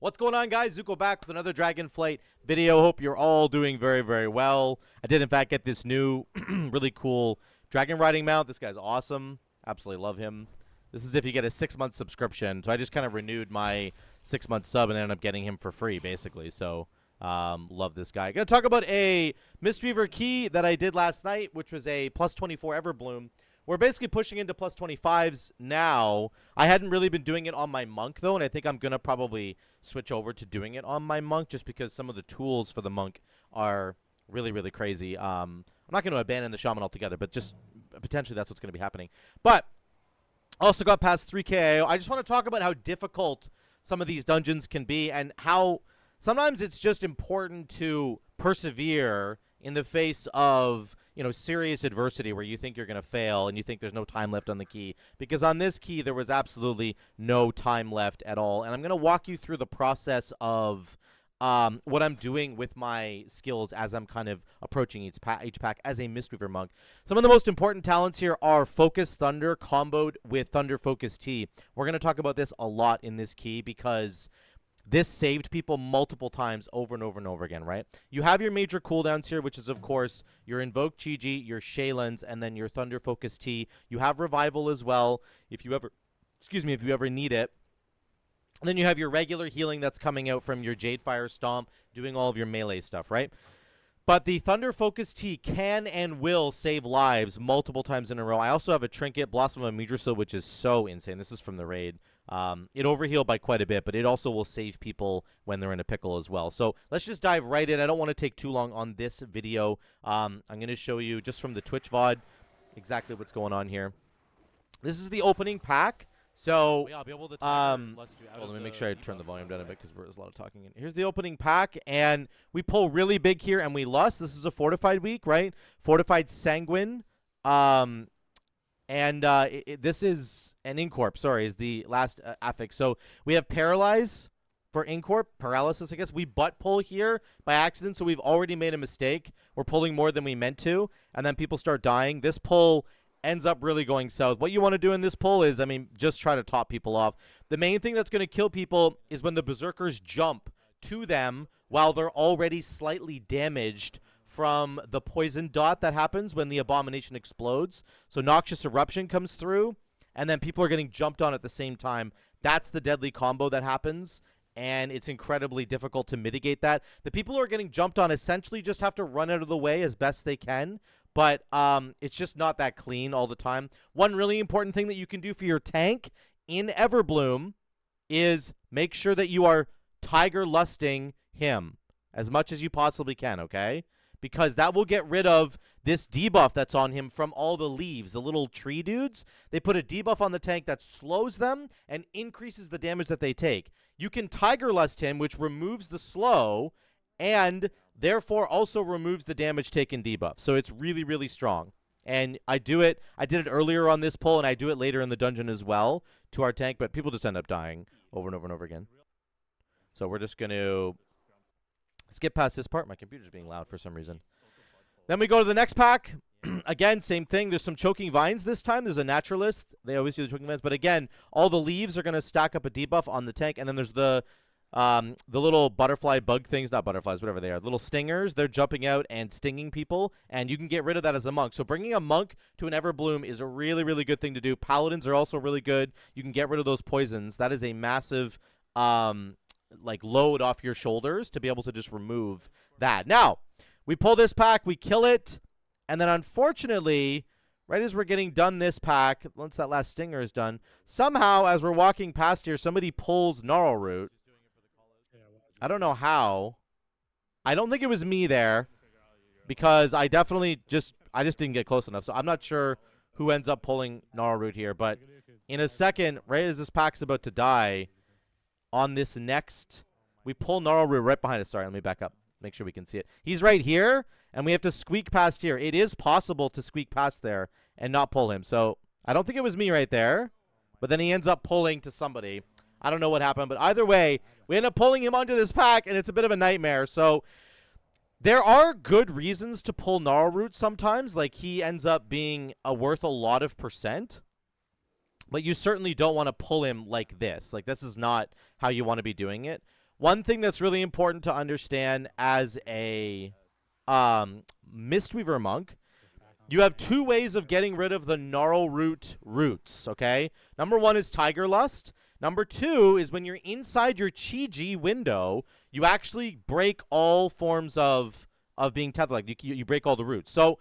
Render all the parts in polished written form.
What's going on, guys? Zuko back with another Dragonflight video. Hope you're all doing very, very well. I did, in fact, get this new really cool dragon riding mount. This guy's awesome. Absolutely love him. This is if you get a 6-month subscription. So I just kind of renewed my 6-month sub and ended up getting him for free, basically. So love this guy. Going to talk about a Mistweaver key that I did last night, which was a plus 24 Everbloom. We're basically pushing into plus 25s now. I hadn't really been doing it on my monk, though, and I think I'm going to probably switch over to doing it on my monk just because some of the tools for the monk are really, really crazy. I'm not going to abandon the shaman altogether, but just potentially that's what's going to be happening. But also got past 3k AO. I just want to talk about how difficult some of these dungeons can be and how sometimes it's just important to persevere in the face of, serious adversity where you think you're going to fail and you think there's no time left on the key. Because on this key, there was absolutely no time left at all. And I'm going to walk you through the process of what I'm doing with my skills as I'm kind of approaching each pack as a Mistweaver monk. Some of the most important talents here are Focus Thunder comboed with Thunder Focus Tea. We're going to talk about this a lot in this key because this saved people multiple times over and over and over again, right? You have your major cooldowns here, which is, of course, your Invoke Chi-Ji, your Shaylens, and then your Thunder Focus Tea. You have Revival as well if you ever need it. And then you have your regular healing that's coming out from your Jadefire Stomp, doing all of your melee stuff, right? But the Thunder Focus Tea can and will save lives multiple times in a row. I also have a Trinket, Blossom of Midrasil, which is so insane. This is from the raid. It overhealed by quite a bit, but it also will save people when they're in a pickle as well. So let's just dive right in. I don't want to take too long on this video. I'm going to show you just from the Twitch VOD exactly what's going on here. This is the opening pack. So, Yeah, I'll be able to let me make sure I turn the volume down a bit because there's a lot of talking in. Here's the opening pack, and we pull really big here, and we lost. This is a fortified week, right? Fortified Sanguine. This is an Incorp, sorry, is the last affix. So we have Paralyze for Incorp, Paralysis, I guess. We butt pull here by accident, so we've already made a mistake. We're pulling more than we meant to, and then people start dying. This pull ends up really going south. What you want to do in this pull is, just try to top people off. The main thing that's going to kill people is when the Berserkers jump to them while they're already slightly damaged from the poison dot that happens when the Abomination explodes. So Noxious Eruption comes through, and then people are getting jumped on at the same time. That's the deadly combo that happens, and it's incredibly difficult to mitigate that. The people who are getting jumped on essentially just have to run out of the way as best they can, but it's just not that clean all the time. One really important thing that you can do for your tank in Everbloom is make sure that you are Tiger Lusting him as much as you possibly can, okay? Because that will get rid of this debuff that's on him from all the leaves, the little tree dudes. They put a debuff on the tank that slows them and increases the damage that they take. You can Tiger Lust him, which removes the slow, and therefore also removes the damage taken debuff. So it's really, really strong. And I did it earlier on this pull, and I do it later in the dungeon as well to our tank, but people just end up dying over and over and over again. So we're just going to skip past this part. My computer's being loud for some reason. Then we go to the next pack. Again, same thing. There's some Choking Vines this time. There's a Naturalist. They always do the Choking Vines. But again, all the leaves are going to stack up a debuff on the tank. And then there's the little butterfly bug things. Not butterflies, whatever they are. Little stingers. They're jumping out and stinging people. And you can get rid of that as a monk. So bringing a monk to an Everbloom is a really, really good thing to do. Paladins are also really good. You can get rid of those poisons. That is a massive load off your shoulders to be able to just remove that. Now, we pull this pack, we kill it, and then unfortunately, right as we're getting done this pack, once that last stinger is done, somehow as we're walking past here, somebody pulls Gnarl Root. I don't know how. I don't think it was me there because I just didn't get close enough. So I'm not sure who ends up pulling Gnarl Root here, but in a second, right as this pack's about to die, on this next, we pull Gnarl Root right behind us. Sorry, let me back up. Make sure we can see it. He's right here, and we have to squeak past here. It is possible to squeak past there and not pull him. So I don't think it was me right there, but then he ends up pulling to somebody. I don't know what happened, but either way, we end up pulling him onto this pack, and it's a bit of a nightmare. So there are good reasons to pull Gnarl Root sometimes. Like, he ends up being worth a lot of percent. But you certainly don't want to pull him like this. Like, this is not how you want to be doing it. one thing that's really important to understand as a Mistweaver monk, you have two ways of getting rid of the Gnarl Root roots, okay? Number one is Tiger Lust. Number two is when you're inside your Chi-Ji window, you actually break all forms of being tethered. Like you break all the roots. So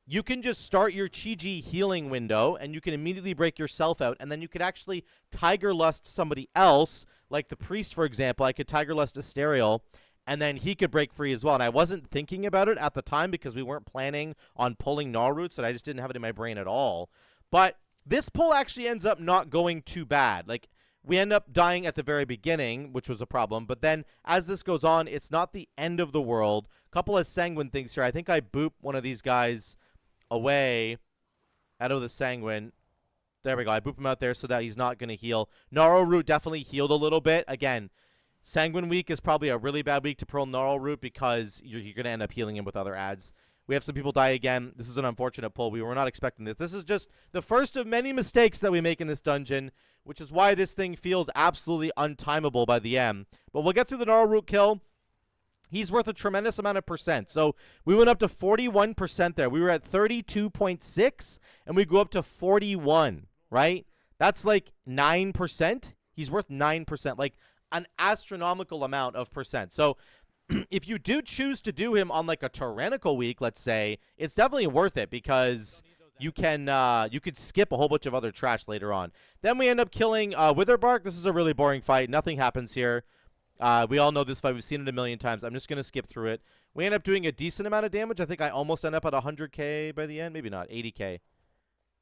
you can just start your Chi-Ji healing window, and you can immediately break yourself out, and then you could actually Tiger Lust somebody else, like the priest, for example. I could Tiger Lust Asterial, and then he could break free as well. And I wasn't thinking about it at the time because we weren't planning on pulling Gnarl Roots, and I just didn't have it in my brain at all. But this pull actually ends up not going too bad. Like, we end up dying at the very beginning, which was a problem. But then as this goes on, it's not the end of the world. Couple of Sanguine things here. I think I boop one of these guys away out of the Sanguine. There we go. I boop him out there so that he's not going to heal. Gnarl Root definitely healed a little bit. Again, Sanguine week is probably a really bad week to pull Gnarl Root because you're going to end up healing him with other ads. We have some people die again. This is an unfortunate pull. We were not expecting this. This is just the first of many mistakes that we make in this dungeon, which is why this thing feels absolutely untimable by the end. But we'll get through the Gnarl Root kill. He's worth a tremendous amount of percent. So we went up to 41% there. We were at 32.6, and we go up to 41, right? That's like 9%. He's worth 9%, like an astronomical amount of percent. So if you do choose to do him on like a tyrannical week, let's say, it's definitely worth it because you could skip a whole bunch of other trash later on. Then we end up killing Witherbark. This is a really boring fight. Nothing happens here. We all know this fight. We've seen it a million times. I'm just going to skip through it. We end up doing a decent amount of damage. I think I almost end up at 100k by the end. Maybe not. 80k.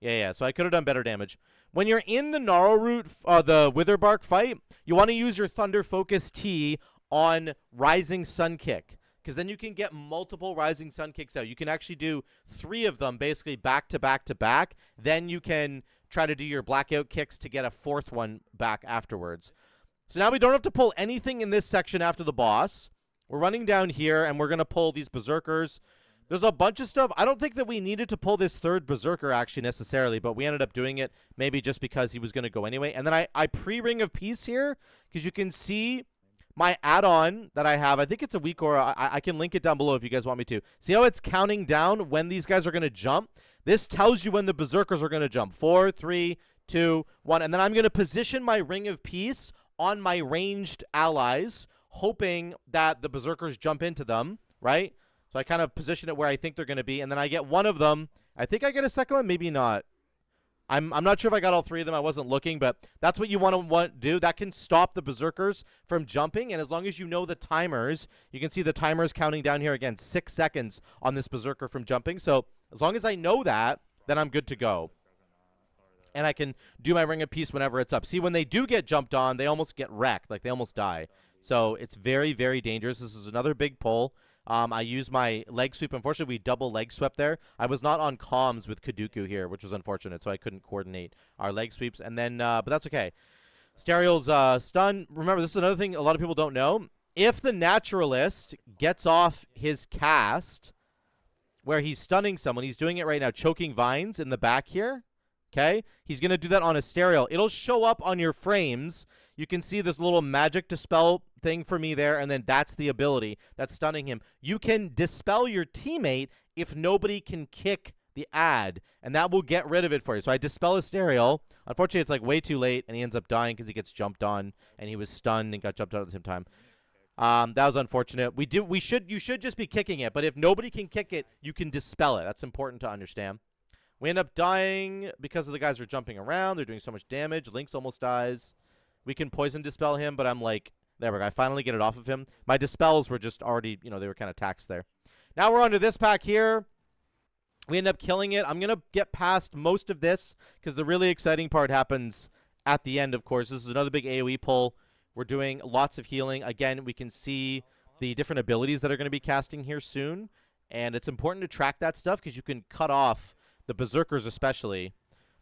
Yeah. So I could have done better damage. When you're in the Gnarl Root, the Witherbark fight, you want to use your Thunder Focus T on Rising Sun Kick, because then you can get multiple Rising Sun Kicks out. You can actually do 3 of them basically back to back to back. Then you can try to do your Blackout Kicks to get a 4th one back afterwards. So now we don't have to pull anything in this section after the boss. We're running down here, and we're going to pull these Berserkers. There's a bunch of stuff. I don't think that we needed to pull this 3rd Berserker actually necessarily, but we ended up doing it maybe just because he was going to go anyway. And then I pre-Ring of Peace here because you can see my add-on that I have. I think it's a week, or I can link it down below if you guys want me to. See how it's counting down when these guys are going to jump? This tells you when the Berserkers are going to jump. 4, 3, 2, 1. And then I'm going to position my Ring of Peace on my ranged allies, hoping that the Berserkers jump into them, right? So I kind of position it where I think they're going to be, and then I get one of them. I think I get a second one, maybe not. I'm not sure if I got all 3 of them. I wasn't looking, but that's what you want to do. That can stop the Berserkers from jumping, and as long as you know the timers, you can see the timers counting down here again, 6 seconds on this Berserker from jumping. So as long as I know that, then I'm good to go. And I can do my Ring of Peace whenever it's up. See, when they do get jumped on, they almost get wrecked. Like, they almost die. So it's very, very dangerous. This is another big pull. I use my leg sweep. Unfortunately, we double leg swept there. I was not on comms with Kaduku here, which was unfortunate, so I couldn't coordinate our leg sweeps. And then, but that's okay. Asterial's stun. Remember, this is another thing a lot of people don't know. If the Naturalist gets off his cast where he's stunning someone, he's doing it right now, choking vines in the back here. Okay, he's going to do that on Asterial. It'll show up on your frames. You can see this little magic dispel thing for me there, and then that's the ability that's stunning him. You can dispel your teammate if nobody can kick the ad, and that will get rid of it for you. So I dispel Asterial. Unfortunately, it's like way too late, and he ends up dying because he gets jumped on, and he was stunned and got jumped on at the same time. That was unfortunate. You should just be kicking it, but if nobody can kick it, you can dispel it. That's important to understand. We end up dying because of the guys are jumping around. They're doing so much damage. Lynx almost dies. We can poison dispel him, but I'm like, there we go. I finally get it off of him. My dispels were just already, they were kind of taxed there. Now we're on to this pack here. We end up killing it. I'm going to get past most of this because the really exciting part happens at the end, of course. This is another big AoE pull. We're doing lots of healing. Again, we can see the different abilities that are going to be casting here soon, and it's important to track that stuff because you can cut off the Berserkers especially.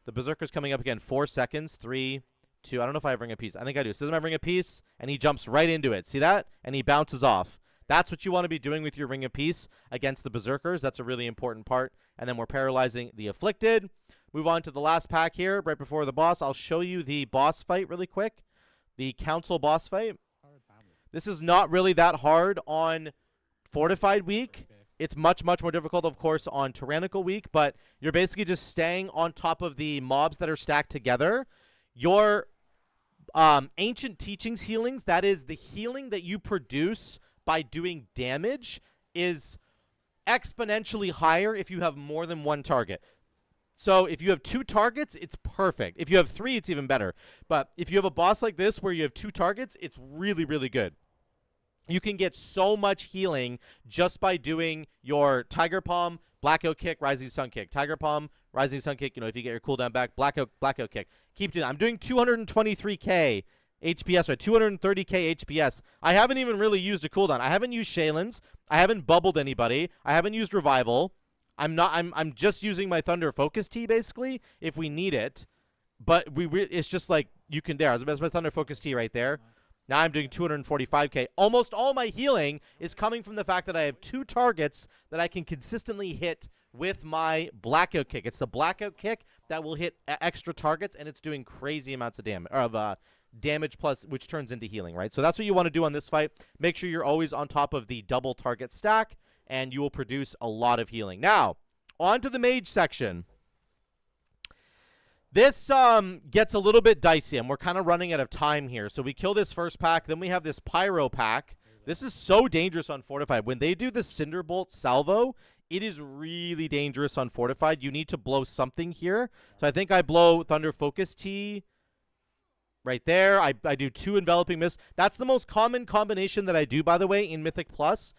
The Berserkers coming up again. 4 seconds. 3, 2. I don't know if I have Ring of Peace. I think I do. So then I Ring of Peace, and he jumps right into it. See that? And he bounces off. That's what you want to be doing with your Ring of Peace against the Berserkers. That's a really important part. And then we're paralyzing the Afflicted. Move on to the last pack here, right before the boss. I'll show you the boss fight really quick. The Council boss fight. This is not really that hard on Fortified Week. It's much, much more difficult, of course, on Tyrannical Week, but you're basically just staying on top of the mobs that are stacked together. Your Ancient Teachings healings, that is the healing that you produce by doing damage, is exponentially higher if you have more than one target. So if you have 2 targets, it's perfect. If you have 3, it's even better. But if you have a boss like this where you have 2 targets, it's really, really good. You can get so much healing just by doing your Tiger Palm, Blackout Kick, Rising Sun Kick. Tiger Palm, Rising Sun Kick, if you get your cooldown back, Blackout Kick. Keep doing that. I'm doing 223k HPS, right? 230k HPS. I haven't even really used a cooldown. I haven't used Shaylin's. I haven't bubbled anybody. I haven't used Revival. I'm just using my Thunder Focus Tea, basically, if we need it. But it's just like, you can dare. That's my Thunder Focus Tea right there. Now I'm doing 245k. Almost all my healing is coming from the fact that I have 2 targets that I can consistently hit with my Blackout Kick. It's the Blackout Kick that will hit extra targets, and it's doing crazy amounts of damage plus, which turns into healing, right? So that's what you want to do on this fight. Make sure you're always on top of the double target stack, and you will produce a lot of healing. Now, on to the mage section. This gets a little bit dicey, and we're kind of running out of time here. So we kill this first pack, then we have this Pyro pack. This is so dangerous on Fortified. When they do the Cinderbolt salvo, it is really dangerous on Fortified. You need to blow something here. So I think I blow Thunder Focus Tea right there. I do 2 Enveloping Mist. That's the most common combination that I do, by the way, in Mythic Plus.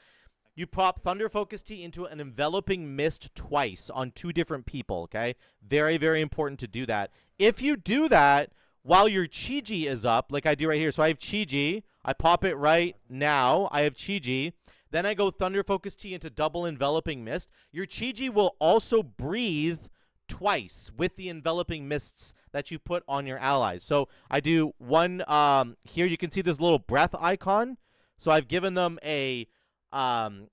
You pop Thunder Focus Tea into an Enveloping Mist twice on 2 different people, okay? Very, very important to do that. If you do that while your Chi-Ji is up, like I do right here. So I have Chi-Ji. I pop it right now. I have Chi-Ji. Then I go Thunder Focus Tea into double Enveloping Mist. Your Chi-Ji will also breathe twice with the Enveloping Mists that you put on your allies. So I do one here. You can see this little breath icon. So I've given them a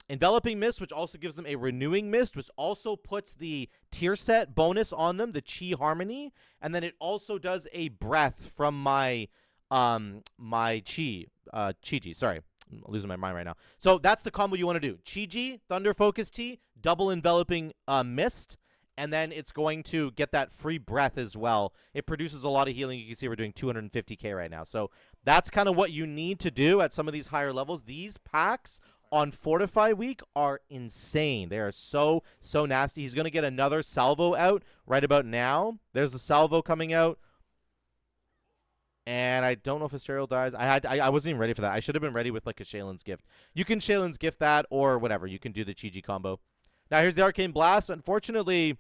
Enveloping Mist, which also gives them a Renewing Mist, which also puts the tier set bonus on them, the Chi Harmony, and then it also does a breath from my my Chi-Ji. Sorry, I'm losing my mind right now. So that's the combo you want to do: Chi-Ji, Thunder Focus Tea, double Enveloping Mist, and then it's going to get that free breath as well. It produces a lot of healing. You can see we're doing 250k right now. So that's kind of what you need to do at some of these higher levels. These packs on Fortify Week are insane. They are so nasty. He's going to get another salvo out right about now. There's a salvo coming out. And I don't know if Asterial dies. I wasn't even ready for that. I should have been ready with like a Shaylin's Gift. You can Shaylin's Gift that or whatever. You can do the Chi-Ji combo. Now here's the Arcane Blast. Unfortunately,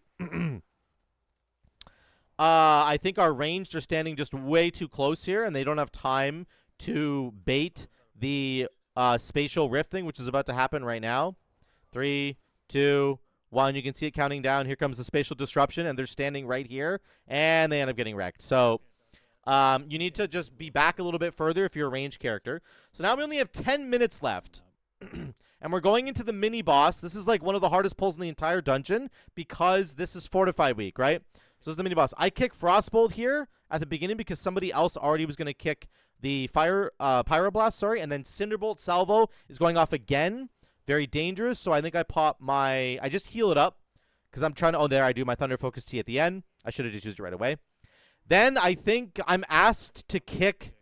I think our ranged are standing just way too close here, and they don't have time to bait the Spatial Rift thing, which is about to happen right now. 3, 2, 1. You can see it counting down. Here comes the Spatial Disruption, and they're standing right here, and they end up getting wrecked. So you need to just be back a little bit further if you're a ranged character. So now we only have 10 minutes left. And we're going into the mini-boss. This is like one of the hardest pulls in the entire dungeon because this is Fortify Week, right? So this is the mini-boss. I kick Frostbolt here at the beginning because somebody else already was going to kick the Pyroblast, sorry, and then Cinderbolt Salvo is going off again. Very dangerous, so I think I pop my... I just heal it up because I'm trying to... Oh, there, I do my Thunder Focus Tea at the end. I should have just used it right away. Then I think I'm asked to kick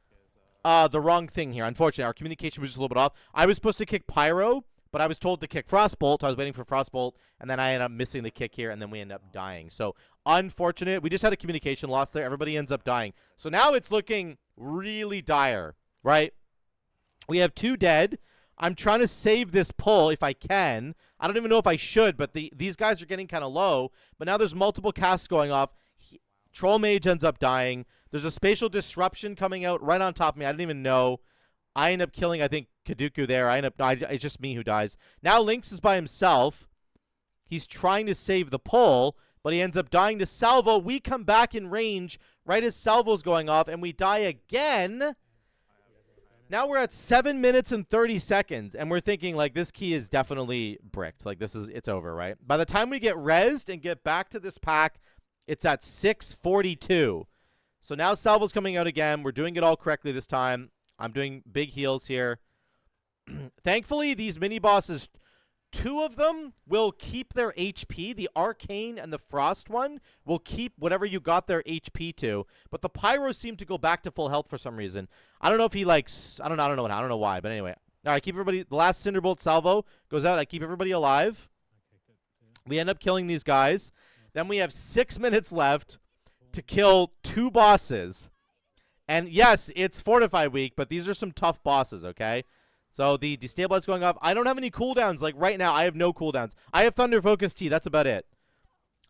the wrong thing here. Unfortunately, our communication was just a little bit off. I was supposed to kick Pyro, but I was told to kick Frostbolt. I was waiting for Frostbolt, and then I ended up missing the kick here, and then we end up dying. So, unfortunate. We just had a communication loss there. Everybody ends up dying. So now it's looking really dire, right? We have 2 dead. I'm trying to save this pull if I can. I don't even know if I should, but these guys are getting kind of low. But now there's multiple casts going off. Troll Mage ends up dying. There's a Spatial Disruption coming out right on top of me. I didn't even know. I end up killing, I think, Kaduku there. It's just me who dies. Now Lynx is by himself. He's trying to save the pull, but he ends up dying to Salvo. We come back in range right as Salvo's going off, and we die again. Now we're at 7 minutes and 30 seconds, and we're thinking, like, this key is definitely bricked. Like, it's over, right? By the time we get rezzed and get back to this pack, it's at 6:42. So now Salvo's coming out again. We're doing it all correctly this time. I'm doing big heals here. Thankfully, these mini bosses, 2 of them will keep their HP. The Arcane and the Frost one will keep whatever you got their HP to. But the Pyros seem to go back to full health for some reason. I don't know if he likes. I don't know why. But anyway, all right. Keep everybody. The last Cinderbolt salvo goes out. I keep everybody alive. We end up killing these guys. Then we have 6 minutes left to kill 2 bosses. And yes, it's Fortified Week, but these are some tough bosses, okay? So the Destabilize going off. I don't have any cooldowns. Like right now, I have no cooldowns. I have Thunder Focus Tea. That's about it.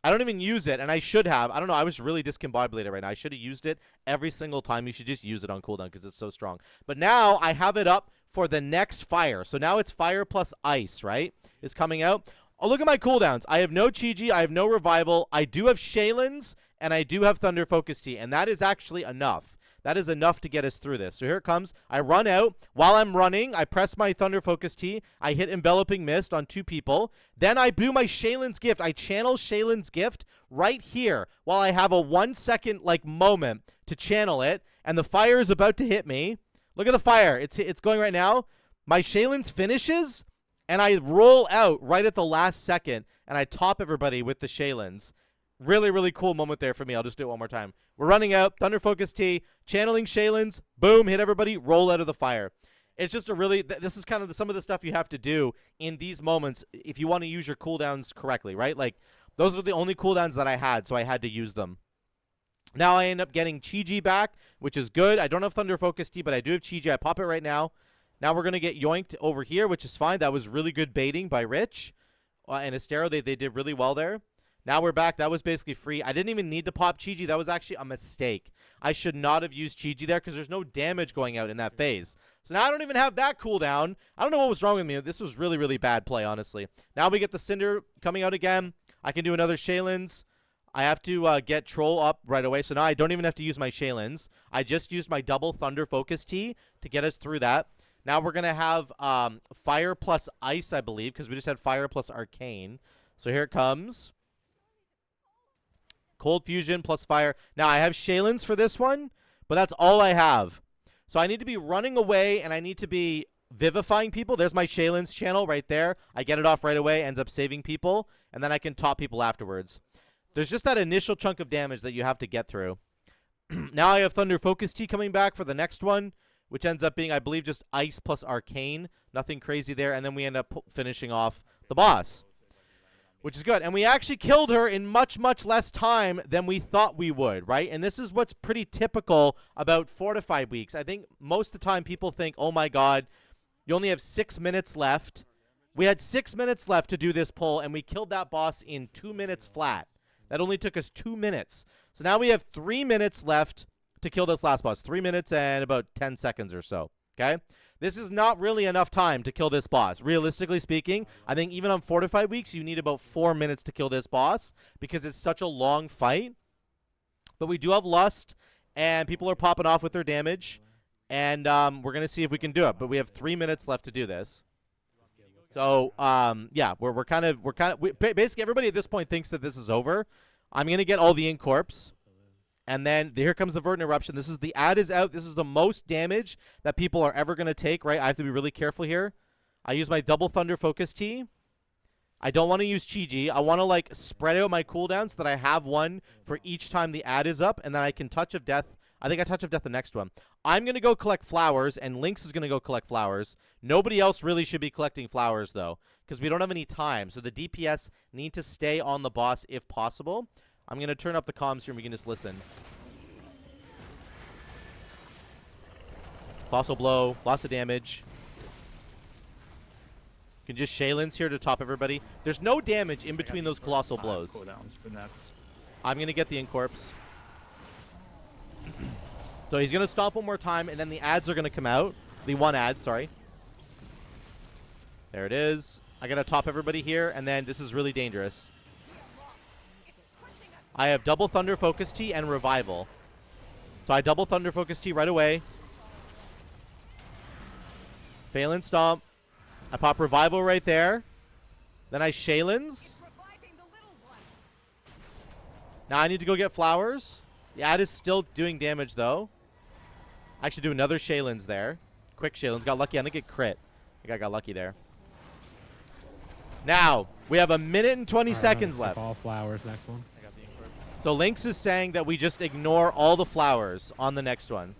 I don't even use it, and I should have. I don't know. I was really discombobulated right now. I should have used it every single time. You should just use it on cooldown because it's so strong. But now I have it up for the next fire. So now it's fire plus ice, right? Is coming out. Oh, look at my cooldowns. I have no Chi-Ji. I have no revival. I do have Shaylins, and I do have Thunder Focus Tea, and that is actually enough. That is enough to get us through this. So here it comes. I run out. While I'm running, I press my Thunder Focus Tea. I hit Enveloping Mist on 2 people. Then I do my Shaylin's Gift. I channel Shaylin's Gift right here while I have a 1 second like moment to channel it. And the fire is about to hit me. Look at the fire. It's going right now. My Shaylin's finishes, and I roll out right at the last second, and I top everybody with the Shaylin's. Really, really cool moment there for me. I'll just do it one more time. We're running out. Thunder Focus Tea, channeling Shaylin's. Boom, hit everybody. Roll out of the fire. It's just a really, this is kind of some of the stuff you have to do in these moments if you want to use your cooldowns correctly, right? Like, those are the only cooldowns that I had, so I had to use them. Now I end up getting Chi-Ji back, which is good. I don't have Thunder Focus Tea, but I do have Chi-Ji. I pop it right now. Now we're going to get yoinked over here, which is fine. That was really good baiting by Rich and Estero. They did really well there. Now we're back. That was basically free. I didn't even need to pop Chi-Ji. That was actually a mistake. I should not have used Chi-Ji there because there's no damage going out in that phase. So now I don't even have that cooldown. I don't know what was wrong with me. This was really, really bad play, honestly. Now we get the Cinder coming out again. I can do another Shaylin's. I have to get Troll up right away. So now I don't even have to use my Shaylin's. I just used my double Thunder Focus Tea to get us through that. Now we're going to have Fire plus Ice, I believe, because we just had Fire plus Arcane. So here it comes. Cold Fusion plus Fire. Now, I have Shaylin's for this one, but that's all I have. So I need to be running away, and I need to be vivifying people. There's my Shaylin's channel right there. I get it off right away, ends up saving people, and then I can top people afterwards. There's just that initial chunk of damage that you have to get through. Now I have Thunder Focus Tea coming back for the next one, which ends up being, I believe, just Ice plus Arcane. Nothing crazy there, and then we end up finishing off the boss, which is good. And we actually killed her in much, much less time than we thought we would, right? And this is what's pretty typical about Fortified Weeks. I think most of the time people think, oh my god, you only have 6 minutes left. We had 6 minutes left to do this pull, and we killed that boss in 2 minutes flat. That only took us 2 minutes. So now we have 3 minutes left to kill this last boss. 3 minutes and about 10 seconds or so, okay? This is not really enough time to kill this boss. Realistically speaking, I think even on Fortified Weeks, you need about 4 minutes to kill this boss because it's such a long fight. But we do have Lust, and people are popping off with their damage, and we're going to see if we can do it. But we have 3 minutes left to do this. So, yeah, basically everybody at this point thinks that this is over. I'm going to get all the Incorps. And then here comes the Verdant Eruption. This is the ad is out. This is the most damage that people are ever going to take, right? I have to be really careful here. I use my double Thunder Focus Tea. I don't want to use Chi-Ji. I want to, like, spread out my cooldowns so that I have one for each time the ad is up, and then I can Touch of Death. I think I Touch of Death the next one. I'm going to go collect flowers, and Lynx is going to go collect flowers. Nobody else really should be collecting flowers, though, because we don't have any time. So the DPS need to stay on the boss if possible. I'm going to turn up the comms here and we can just listen. Colossal Blow, lots of damage. You can just Shaylin's here to top everybody. There's no damage in between those Colossal Blows. I'm going to get the Incorps. So he's going to stomp one more time, and then the ads are going to come out. The one ad, sorry. There it is. I got to top everybody here, and then this is really dangerous. I have double Thunder Focus Tea and Revival. So I double Thunder Focus Tea right away. Phelan Stomp. I pop Revival right there. Then I Shaylin's. Now I need to go get flowers. The ad is still doing damage, though. I should do another Shaylin's there. Quick Shaylin's. Got lucky. I think it crit. I think I got lucky there. Now, we have a minute and 20 seconds left. All flowers, next one. I got the Incorp. So Lynx is saying that we just ignore all the flowers on the next one.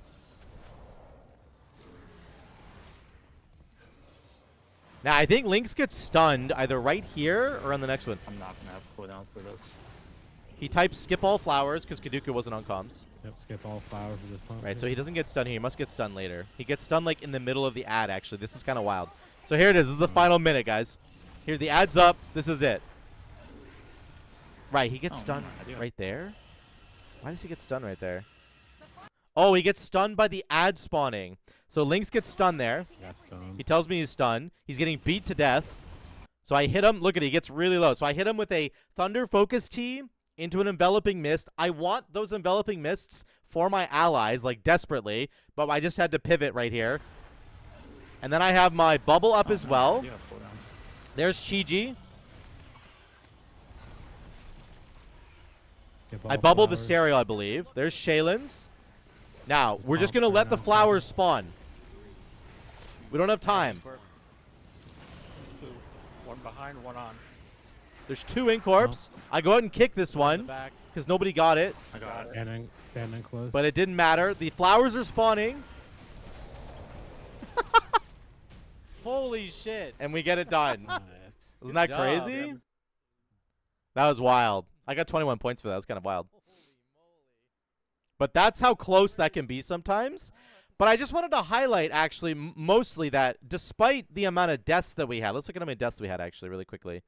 Now, I think Lynx gets stunned either right here or on the next one. I'm not gonna have cooldowns for this. He types skip all flowers because Kaduka wasn't on comms. Yep, skip all flowers for this pump. Right, so he doesn't get stunned here. He must get stunned later. He gets stunned like in the middle of the ad, actually. This is kind of wild. So here it is. This is the final minute, guys. Here, the ad's up. This is it. Right, he gets stunned right there. Why does he get stunned right there? Oh, he gets stunned by the ad spawning. So Lynx gets stunned there. Got stunned. He tells me he's stunned. He's getting beat to death. So I hit him. Look at it. He gets really low. So I hit him with a Thunder Focus Tea into an Enveloping Mist. I want those Enveloping Mists for my allies, like, desperately. But I just had to pivot right here. And then I have my Bubble up as well. I do have cooldowns. There's Chi-Ji. Skip all I bubbled the flowers. stereo, I believe. There's Shaylin's. Now, we're just going to turn let the on flowers focus. spawn. We don't have time. Incorp. Two. One behind, one on. There's 2 Incorps. I go ahead and kick this one Back. because nobody got it. I got it. Standing close. But it didn't matter. The flowers are spawning. Holy shit. And we get it done. Nice. Isn't that job, crazy? man. That was wild. I got 21 points for that. That was kind of wild. But that's how close that can be sometimes. But I just wanted to highlight, actually, mostly that despite the amount of deaths that we had, let's look at how many deaths we had, actually, really quickly.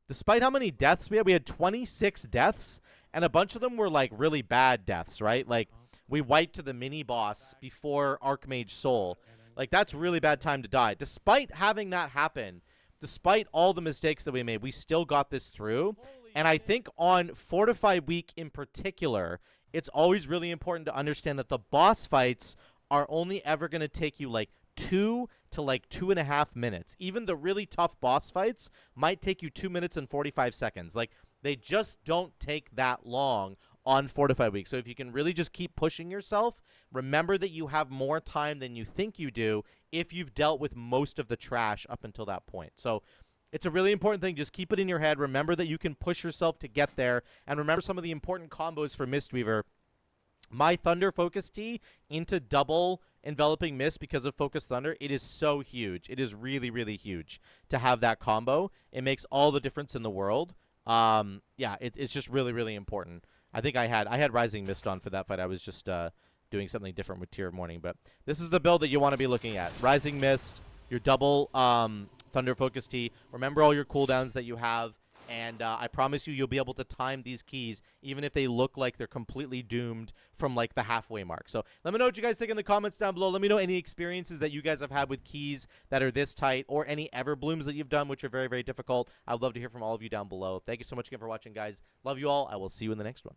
Despite how many deaths we had 26 deaths, and a bunch of them were, like, really bad deaths, right? Like, we wiped to the mini-boss before Archmage Soul. Like, that's really bad time to die. Despite having that happen, despite all the mistakes that we made, we still got this through. And I think on Fortify Week in particular, it's always really important to understand that the boss fights are only ever going to take you like 2 to like 2.5 minutes. Even the really tough boss fights might take you 2 minutes and 45 seconds. Like, they just don't take that long on Fortify Week. So if you can really just keep pushing yourself, remember that you have more time than you think you do if you've dealt with most of the trash up until that point. So it's a really important thing. Just keep it in your head. Remember that you can push yourself to get there. And remember some of the important combos for Mistweaver. My Thunder Focus Tea into double Enveloping Mist because of Focus Thunder, it is so huge. It is really, really huge to have that combo. It makes all the difference in the world. Yeah, it's just really, really important. I think I had Rising Mist on for that fight. I was just doing something different with Tear of Morning. But this is the build that you want to be looking at. Rising Mist, your double Thunder Focus Tea. Remember all your cooldowns that you have. And I promise you, you'll be able to time these keys, even if they look like they're completely doomed from, like, the halfway mark. So let me know what you guys think in the comments down below. Let me know any experiences that you guys have had with keys that are this tight, or any Everblooms that you've done, which are very, very difficult. I would love to hear from all of you down below. Thank you so much again for watching, guys. Love you all. I will see you in the next one.